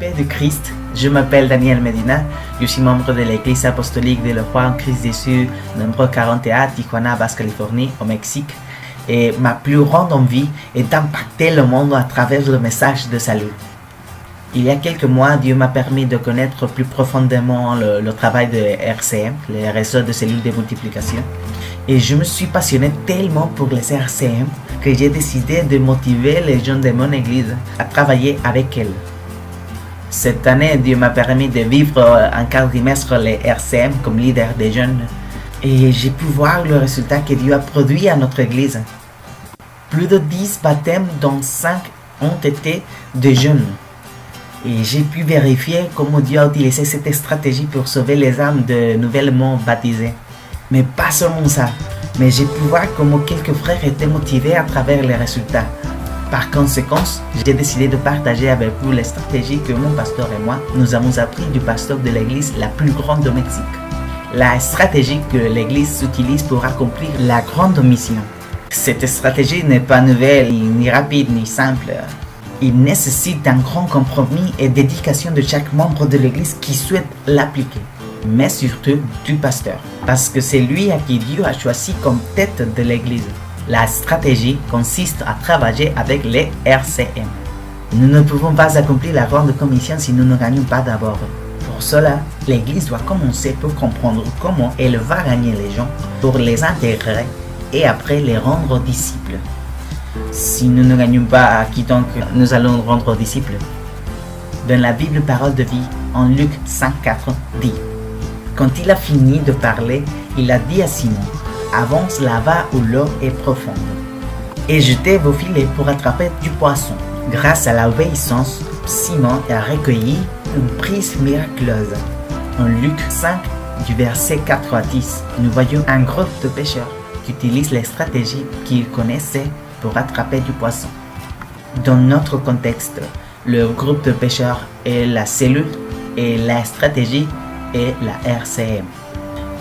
Paix de Christ, je m'appelle Daniel Medina, je suis membre de l'Église apostolique de Le Roi en Christ Jésus, numéro 41, Tijuana, Basse-Californie, au Mexique. Et ma plus grande envie est d'impacter le monde à travers le message de salut. Il y a quelques mois, Dieu m'a permis de connaître plus profondément le travail de RCM, les réseaux de cellules de multiplication. Et je me suis passionné tellement pour les RCM que j'ai décidé de motiver les jeunes de mon église à travailler avec elles. Cette année, Dieu m'a permis de vivre un quadrimestre les RCM comme leader des jeunes. Et j'ai pu voir le résultat que Dieu a produit à notre église. Plus de 10 baptêmes, dont 5 ont été de jeunes. Et j'ai pu vérifier comment Dieu a utilisé cette stratégie pour sauver les âmes de nouvellement baptisés. Mais pas seulement ça, mais j'ai pu voir comment quelques frères étaient motivés à travers les résultats. Par conséquent, j'ai décidé de partager avec vous les stratégies que mon pasteur et moi, nous avons appris du pasteur de l'église la plus grande au Mexique. La stratégie que l'église utilise pour accomplir la grande mission. Cette stratégie n'est pas nouvelle, ni rapide, ni simple. Il nécessite un grand compromis et dédication de chaque membre de l'église qui souhaite l'appliquer, mais surtout du pasteur, parce que c'est lui à qui Dieu a choisi comme tête de l'église. La stratégie consiste à travailler avec les RCM. Nous ne pouvons pas accomplir la grande commission si nous ne gagnons pas d'abord. Pour cela, l'église doit commencer pour comprendre comment elle va gagner les gens, pour les intégrer et après les rendre disciples. Si nous ne gagnons pas, à qui donc nous allons rendre disciples? Dans la Bible Parole de vie, en Luc 5,4 dit: quand il a fini de parler, il a dit à Simon: avance là-bas où l'eau est profonde, et jetez vos filets pour attraper du poisson. Grâce à l'obéissance, Simon a recueilli une prise miraculeuse. En Luc 5, du verset 4 à 10, nous voyons un groupe de pêcheurs qui utilisent les stratégies qu'ils connaissaient pour attraper du poisson. Dans notre contexte, le groupe de pêcheurs est la cellule et la stratégie est la RCM.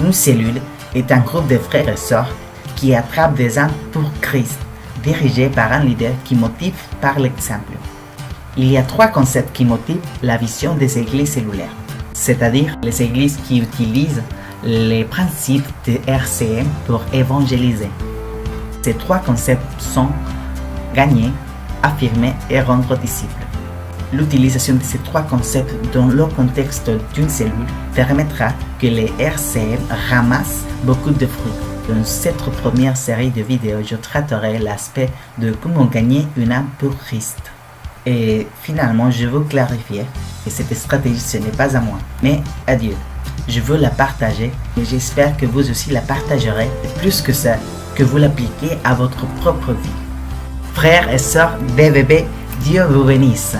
Une cellule est un groupe de frères et sœurs qui attrapent des âmes pour Christ, dirigé par un leader qui motive par l'exemple. Il y a 3 concepts qui motivent la vision des églises cellulaires, c'est-à-dire les églises qui utilisent les principes de RCM pour évangéliser. Ces 3 concepts sont gagner, affirmer et rendre disciple. L'utilisation de ces 3 concepts dans le contexte d'une cellule permettra que les RCM ramassent beaucoup de fruits. Dans cette première série de vidéos, je traiterai l'aspect de comment gagner une âme pour Christ. Et finalement, je veux clarifier que cette stratégie, ce n'est pas à moi, mais à Dieu. Je veux la partager et j'espère que vous aussi la partagerez. Et plus que ça, que vous l'appliquez à votre propre vie. Frères et sœurs DVB, Dieu vous bénisse.